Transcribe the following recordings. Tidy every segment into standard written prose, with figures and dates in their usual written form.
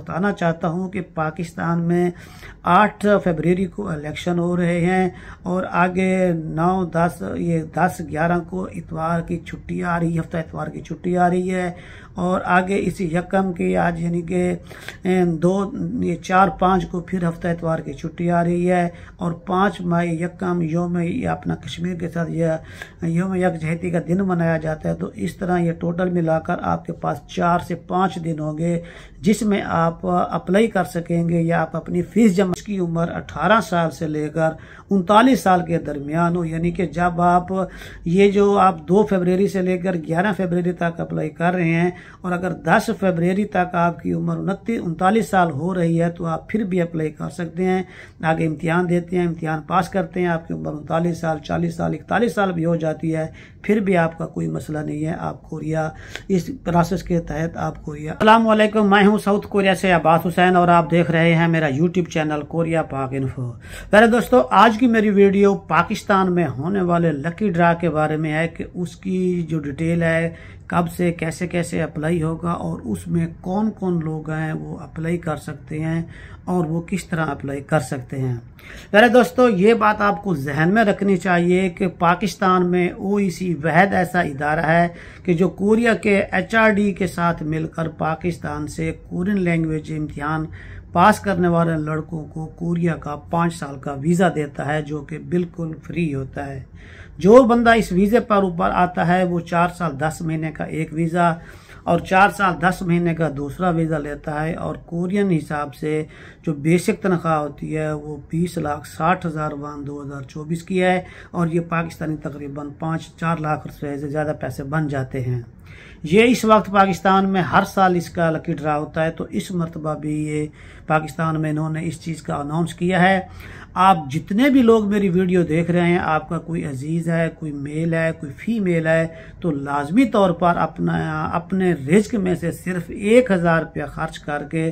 बताना चाहता हूं कि पाकिस्तान में 8 फरवरी को इलेक्शन हो रहे हैं और आगे 9, 10 ये 10, 11 को इतवार की छुट्टी आ रही है, हफ्ता इतवार की छुट्टी आ रही है और आगे इसी यकम की आज यानी कि 4, 5 को फिर हफ्ता इतवार की छुट्टी आ रही है और 5 मई यकम योम अपना कश्मीर के साथ यह योम यकजहती का दिन मनाया जाता है। तो इस तरह ये टोटल मिलाकर आपके पास 4 से 5 दिन होंगे जिसमें आप अप्लाई कर सकेंगे या आप अपनी फीस जमा। इसकी उम्र 18 साल से लेकर 39 साल के दरमियान हो, यानी कि जब आप ये जो आप 2 फरवरी से लेकर 11 फरवरी तक अप्लाई कर रहे हैं और अगर 10 फरवरी तक आपकी उम्र 39 साल हो रही है तो आप फिर भी अप्लाई कर सकते हैं। आगे इम्तिहान देते हैं, इम्तिहान पास करते हैं, आपकी उम्र 39 साल, 40 साल, 41 साल भी हो जाती है, फिर भी आपका कोई मसला नहीं है। आप कोरिया इस प्रोसेस के तहत आप कोरिया। अस्सलाम वालेकुम, मैं हूं साउथ कोरिया से अब्बास हुसैन और आप देख रहे हैं मेरा यूट्यूब चैनल कोरिया पाक इन्फो। पहले दोस्तों, आज की मेरी वीडियो पाकिस्तान में होने वाले लकी ड्रा के बारे में है कि उसकी जो डिटेल है, कब से कैसे कैसे अप्लाई होगा और उसमें कौन कौन लोग हैं वो अप्लाई कर सकते हैं और वो किस तरह अप्लाई कर सकते हैं। पहले दोस्तों, ये बात आपको जहन में रखनी चाहिए कि पाकिस्तान में ओईसी वहद ऐसा इदारा है कि जो कोरिया के HRD के साथ मिलकर पाकिस्तान से कोरियन लैंग्वेज इम्तिहान पास करने वाले लड़कों को कोरिया का 5 साल का वीज़ा देता है जो कि बिल्कुल फ्री होता है। जो बंदा इस वीज़े पर ऊपर आता है वो 4 साल 10 महीने का एक वीज़ा और 4 साल 10 महीने का दूसरा वीज़ा लेता है और कोरियन हिसाब से जो बेसिक तनख्वाह होती है वो 20,60,000 वन 2024 की है और ये पाकिस्तानी तकरीबन 5-4 लाख रुपए से ज़्यादा पैसे बन जाते हैं। ये इस वक्त पाकिस्तान में हर साल इसका लकी ड्रा होता है, तो इस मरतबा भी ये पाकिस्तान में इन्होंने इस चीज़ का अनाउंस किया है। आप जितने भी लोग मेरी वीडियो देख रहे हैं, आपका कोई अजीज़ है, कोई मेल है, कोई फीमेल है, तो लाजमी तौर पर अपने रिज्क में से सिर्फ 1000 रुपया खर्च करके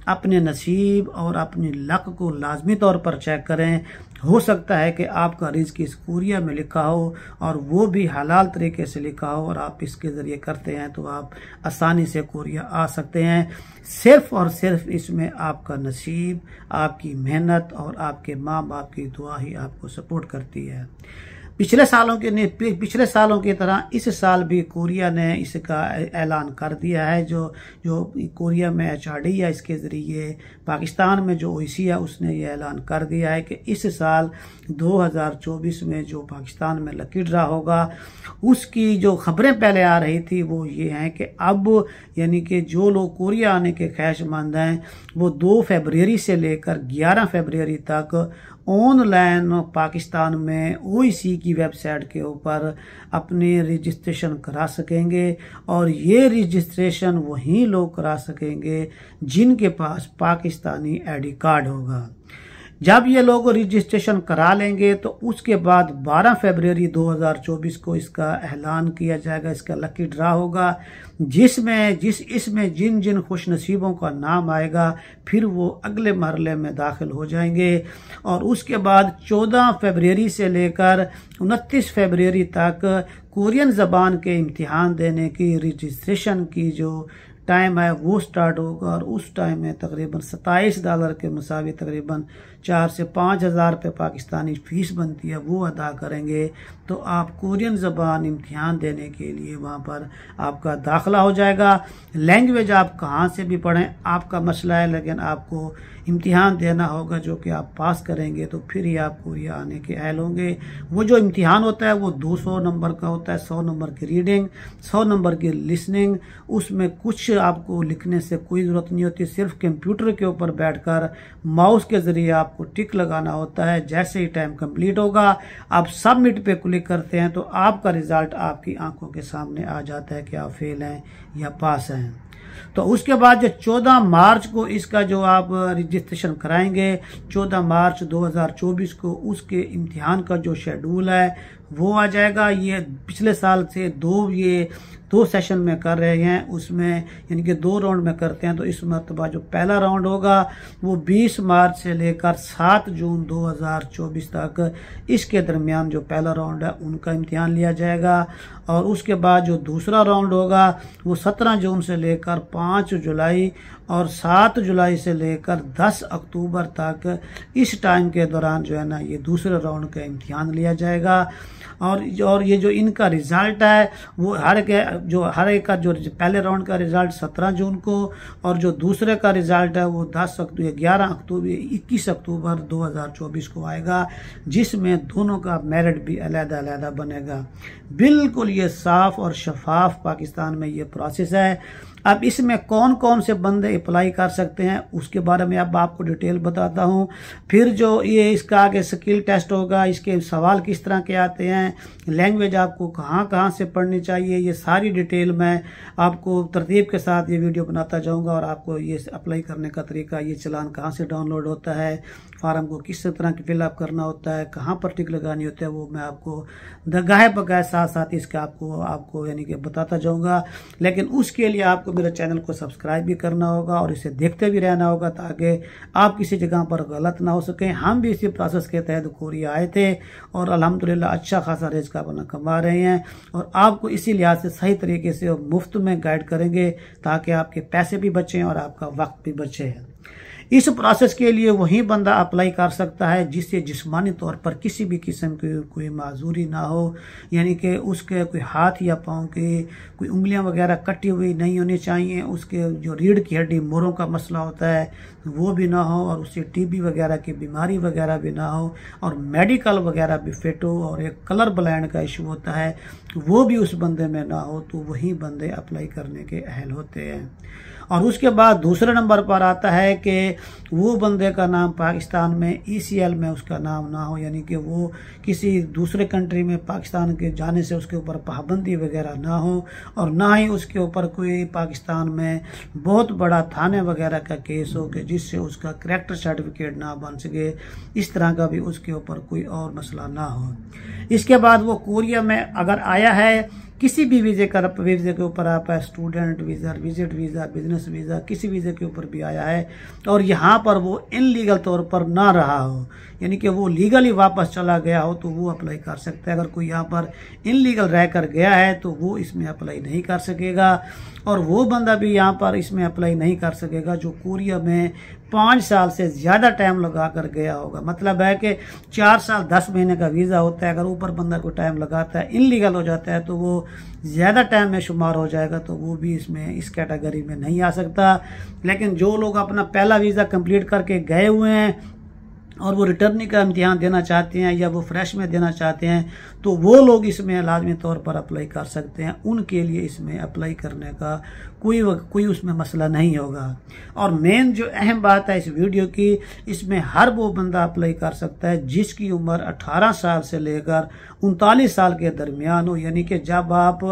अपने नसीब और अपनी लक को लाजमी तौर पर चेक करें। हो सकता है कि आपका रिज्क इस कोरिया में लिखा हो और वो भी हलाल तरीके से लिखा हो और आप इसके ज़रिए करते हैं तो आप आसानी से कोरिया आ सकते हैं। सिर्फ और सिर्फ इसमें आपका नसीब, आपकी मेहनत और आपके माँ बाप की दुआ ही आपको सपोर्ट करती है। पिछले सालों की तरह इस साल भी कोरिया ने इसका ऐलान कर दिया है। जो कोरिया में HRD है, इसके ज़रिए पाकिस्तान में जो ओईसी है उसने ये ऐलान कर दिया है कि इस साल 2024 में जो पाकिस्तान में लकी ड्रा होगा उसकी जो खबरें पहले आ रही थी वो ये हैं कि अब यानी कि जो लोग कोरिया आने के ख्वाहिशमंद हैं वो 2 फरवरी से लेकर 11 फरवरी तक ऑनलाइन पाकिस्तान में ओईसी की वेबसाइट के ऊपर अपने रजिस्ट्रेशन करा सकेंगे और ये रजिस्ट्रेशन वही लोग करा सकेंगे जिनके पास पाकिस्तानी ID कार्ड होगा। जब ये लोग रजिस्ट्रेशन करा लेंगे तो उसके बाद 12 फरवरी 2024 को इसका ऐलान किया जाएगा, इसका लकी ड्रा होगा इसमें जिन जिन खुश नसीबों का नाम आएगा फिर वो अगले मरहले में दाखिल हो जाएंगे और उसके बाद 14 फरवरी से लेकर 29 फरवरी तक कोरियन ज़बान के इम्तिहान देने की रजिस्ट्रेशन की जो टाइम है वो स्टार्ट होगा और उस टाइम में तकरीबन $27 के मुसावी तकरीबन 4 से 5 हज़ार रुपये पाकिस्तानी फ़ीस बनती है, वो अदा करेंगे तो आप कोरियन ज़बान इम्तिहान देने के लिए वहाँ पर आपका दाखिला हो जाएगा। लैंग्वेज आप कहाँ से भी पढ़ें आपका मसला है, लेकिन आपको इम्तिहान देना होगा जो कि आप पास करेंगे तो फिर ही आप कोरिया आने के अहल होंगे। वो जो इम्तिहान होता है वो 200 नंबर का होता है, 100 नंबर की रीडिंग, 100 नंबर की लिसनिंग। उसमें कुछ आपको लिखने से कोई ज़रूरत नहीं होती, सिर्फ कंप्यूटर के ऊपर बैठकर माउस के ज़रिए आपको टिक लगाना होता है। जैसे ही टाइम कंप्लीट होगा आप सबमिट पे क्लिक करते हैं तो आपका रिज़ल्ट आपकी आंखों के सामने आ जाता है कि आप फेल हैं या पास हैं। तो उसके बाद जो 14 मार्च को इसका जो आप रजिस्ट्रेशन कराएंगे 14 मार्च 2024 को उसके इम्तिहान का जो शेड्यूल है वो आ जाएगा। ये पिछले साल से दो सेशन में कर रहे हैं, उसमें यानी कि 2 राउंड में करते हैं। तो इस मरतबा जो पहला राउंड होगा वो 20 मार्च से लेकर 7 जून 2024 तक इसके दरमियान जो पहला राउंड है उनका इम्तिहान लिया जाएगा और उसके बाद जो दूसरा राउंड होगा वो 17 जून से लेकर 5 जुलाई और 7 जुलाई से लेकर 10 अक्टूबर तक इस टाइम के दौरान जो है ना ये दूसरे राउंड का इम्तिहान लिया जाएगा। और ये जो इनका रिजल्ट है वो हर एक का जो पहले राउंड का रिजल्ट 17 जून को और जो दूसरे का रिजल्ट है वो 21 अक्टूबर 2024 को आएगा, जिसमें दोनों का मेरिट भी अलग-अलग बनेगा। बिल्कुल ये साफ और शफाफ पाकिस्तान में ये प्रोसेस है। अब इसमें कौन कौन से बंदे अप्लाई कर सकते हैं उसके बारे में अब आपको डिटेल बताता हूं। फिर जो ये इसका आगे स्किल टेस्ट होगा, इसके सवाल किस तरह के आते हैं, लैंग्वेज आपको कहां कहां से पढ़नी चाहिए, ये सारी डिटेल मैं आपको तरतीब के साथ ये वीडियो बनाता जाऊंगा। और आपको ये अप्लाई करने का तरीका, ये चालान कहाँ से डाउनलोड होता है, फार्म को किस तरह की फिलअप करना होता है, कहाँ पर टिक लगानी होती है, वो मैं आपको दगाहे बगाहे साथ साथ इसका आपको यानी कि बताता जाऊंगा। लेकिन उसके लिए आपको मेरे चैनल को सब्सक्राइब भी करना होगा और इसे देखते भी रहना होगा ताकि आप किसी जगह पर गलत ना हो सके। हम भी इसी प्रोसेस के तहत कोरिया आए थे और अल्हम्दुलिल्लाह अच्छा खासा रिज़्क़ अपना कमा रहे हैं और आपको इसी लिहाज से सही तरीके से मुफ्त में गाइड करेंगे ताकि आपके पैसे भी बचें और आपका वक्त भी बचे। इस प्रोसेस के लिए वही बंदा अप्लाई कर सकता है जिससे जिस्मानी तौर पर किसी भी किस्म की कोई माजूरी ना हो, यानी कि उसके कोई हाथ या पाँव के कोई उंगलियां वगैरह कटी हुई नहीं होनी चाहिए, उसके जो रीढ़ की हड्डी मोरों का मसला होता है वो भी ना हो और उससे टीबी वगैरह की बीमारी वगैरह भी ना हो और मेडिकल वगैरह भी फिट हो और एक कलर ब्लाइंड का इशू होता है वो भी उस बंदे में ना हो, तो वही बंदे अप्लाई करने के अहल होते हैं। और उसके बाद दूसरे नंबर पर आता है कि वो बंदे का नाम पाकिस्तान में ECL में उसका नाम ना हो, यानी कि वो किसी दूसरे कंट्री में पाकिस्तान के जाने से उसके ऊपर पाबंदी वगैरह ना हो और ना ही उसके ऊपर कोई पाकिस्तान में बहुत बड़ा थाने वगैरह का केस हो कि जिससे उसका करैक्टर सर्टिफिकेट ना बन सके, इस तरह का भी उसके ऊपर कोई और मसला ना हो। इसके बाद वो कोरिया में अगर आया है किसी भी वीज़े के ऊपर आप student visa, visit visa, business visa, किसी वीज़े के ऊपर भी आया है और यहाँ पर वो इनलीगल तौर पर ना रहा हो, यानी कि वो लीगली वापस चला गया हो, तो वो अप्लाई कर सकता है। अगर कोई यहाँ पर इनलीगल रह कर गया है तो वो इसमें अप्लाई नहीं कर सकेगा और वो बंदा भी यहाँ पर इसमें अप्लाई नहीं कर सकेगा जो कोरिया में 5 साल से ज़्यादा टाइम लगा कर गया होगा। मतलब है कि 4 साल 10 महीने का वीज़ा होता है, अगर ऊपर बंदा को टाइम लगाता है, इनलीगल हो जाता है तो वो ज़्यादा टाइम में शुमार हो जाएगा, तो वो भी इसमें इस कैटेगरी में नहीं आ सकता। लेकिन जो लोग अपना पहला वीज़ा कंप्लीट करके गए हुए हैं और वो रिटर्निंग का इम्तिहान देना चाहते हैं या वो फ्रेश में देना चाहते हैं तो वो लोग इसमें लाजमी तौर पर अप्लाई कर सकते हैं, उनके लिए इसमें अप्लाई करने का कोई उसमें मसला नहीं होगा। और मेन जो अहम बात है इस वीडियो की, इसमें हर वो बंदा अप्लाई कर सकता है जिसकी उम्र 18 साल से लेकर 39 साल के दरमियान हो, यानी कि जब आप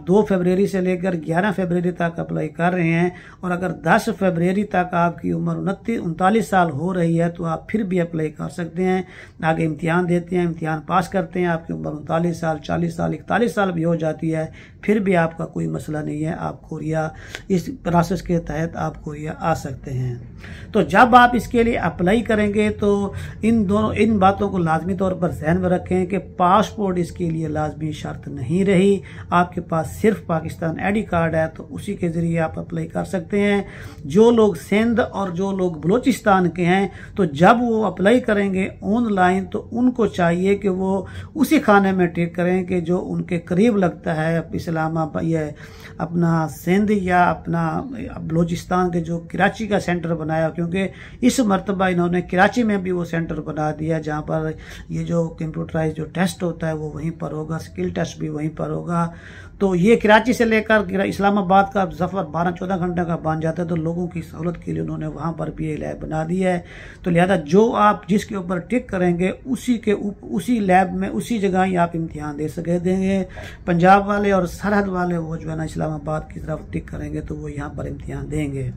2 फरवरी से लेकर 11 फरवरी तक अप्लाई कर रहे हैं और अगर 10 फरवरी तक आपकी उम्र 39 साल हो रही है तो आप फिर भी अप्लाई कर सकते हैं। आगे इम्तिहान देते हैं, इम्तिहान पास करते हैं, आपकी उम्र 39 साल, 40 साल, 41 साल भी हो जाती है, फिर भी आपका कोई मसला नहीं है, आप कोरिया इस प्रोसेस के तहत आप कोरिया आ सकते हैं। तो जब आप इसके लिए अप्लाई करेंगे तो इन बातों को लाजमी तौर पर ध्यान में रखें कि पासपोर्ट इसके लिए लाजमी शर्त नहीं रही, आपके पास सिर्फ पाकिस्तान ID कार्ड है तो उसी के जरिए आप अप्लाई कर सकते हैं। जो लोग सिंध और जो लोग बलूचिस्तान के हैं तो जब वो अप्लाई करेंगे ऑनलाइन तो उनको चाहिए कि वो उसी खाने में टिक करें कि जो उनके करीब लगता है, इस्लामाबाद ये अपना सिंध या अपना बलूचिस्तान के जो कराची का सेंटर बनाया, क्योंकि इस मरतबा इन्होंने कराची में भी वो सेंटर बना दिया जहाँ पर ये जो कंप्यूटराइज जो टेस्ट होता है वो वहीं पर होगा, स्किल टेस्ट भी वहीं पर होगा। तो ये कराची से लेकर इस्लामाबाद का सफ़र 12-14 घंटे का बन जाता है, तो लोगों की सहूलत के लिए उन्होंने वहाँ पर भी ये लैब बना दी है। तो लिहाजा जो आप जिसके ऊपर टिक करेंगे उसी लैब में उसी जगह ही आप इम्तिहान देंगे। पंजाब वाले और सरहद वाले वो जो है ना इस्लामाबाद की तरफ टिक करेंगे तो वो यहाँ पर इम्तिहान देंगे।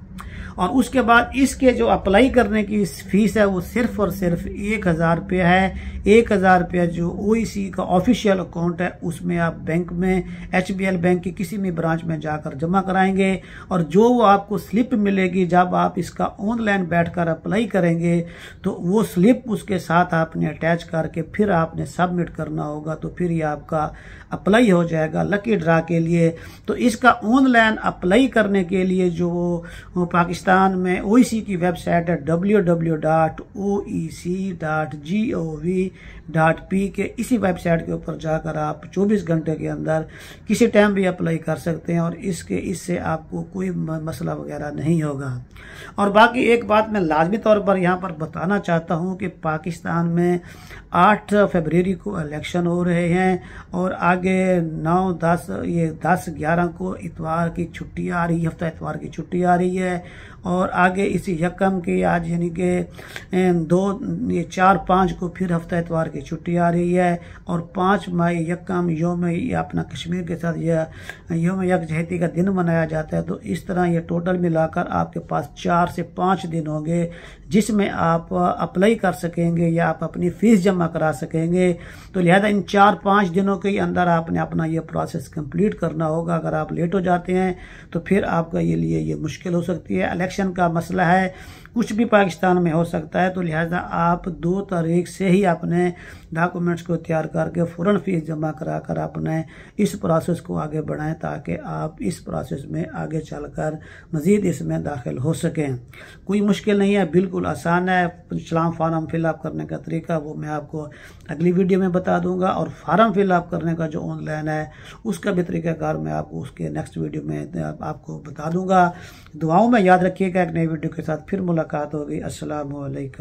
और उसके बाद इसके जो अप्लाई करने की फीस है वो सिर्फ और सिर्फ 1000 रुपया है। 1000 रुपया जो ओईसी का ऑफिशियल अकाउंट है उसमें आप बैंक में HBL बैंक की किसी भी ब्रांच में जाकर जमा कराएंगे और जो वो आपको स्लिप मिलेगी जब आप इसका ऑनलाइन बैठकर अप्लाई करेंगे तो वो स्लिप उसके साथ आपने अटैच करके फिर आपने सबमिट करना होगा, तो फिर ये आपका अप्लाई हो जाएगा लकी ड्रा के लिए। तो इसका ऑनलाइन अप्लाई करने के लिए जो पाकिस्तान में ओईसी की वेबसाइट है www.oec.gov.p के इसी वेबसाइट के ऊपर जाकर आप 24 घंटे के अंदर किसी टाइम भी अप्लाई कर सकते हैं और इससे आपको कोई मसला वगैरह नहीं होगा। और बाकी एक बात मैं लाजमी तौर पर यहाँ पर बताना चाहता हूँ कि पाकिस्तान में 8 फरवरी को इलेक्शन हो रहे हैं और आगे 9, 10 ये 10, 11 को इतवार की छुट्टी आ रही है, हफ्ता इतवार की छुट्टी आ रही है और आगे इसी यकम की आज यानी कि 4, 5 को फिर हफ्ता इतवार की छुट्टी आ रही है और 5 मई यकम योम अपना कश्मीर के साथ यह योम यकजहती का दिन मनाया जाता है। तो इस तरह ये टोटल मिलाकर आपके पास 4 से 5 दिन होंगे जिसमें आप अप्लाई कर सकेंगे या आप अपनी फीस जमा करा सकेंगे। तो लिहाजा इन 4-5 दिनों के अंदर आपने अपना ये प्रोसेस कंप्लीट करना होगा। अगर आप लेट हो जाते हैं तो फिर आपका लिए ये मुश्किल हो सकती है। इलेक्शन का मसला है, कुछ भी पाकिस्तान में हो सकता है, तो लिहाजा आप 2 तारीख से ही अपने डॉक्यूमेंट्स को तैयार करके फ़ौरन फीस जमा कराकर अपने इस प्रोसेस को आगे बढ़ाएं ताकि आप इस प्रोसेस में आगे चलकर मज़ीद इसमें दाखिल हो सकें। कोई मुश्किल नहीं है, बिल्कुल आसान है। फार्म फिलअप करने का तरीका वो मैं आपको अगली वीडियो में बता दूंगा और फार्म फिलअप करने का जो ऑनलाइन है उसका भी तरीकाकार मैं आपको उसके नेक्स्ट वीडियो में आपको बता दूंगा। दुआओं में याद रखिएगा। एक नई वीडियो के साथ फिर मुलाकात होगी। अस्सलामु अलैकुम।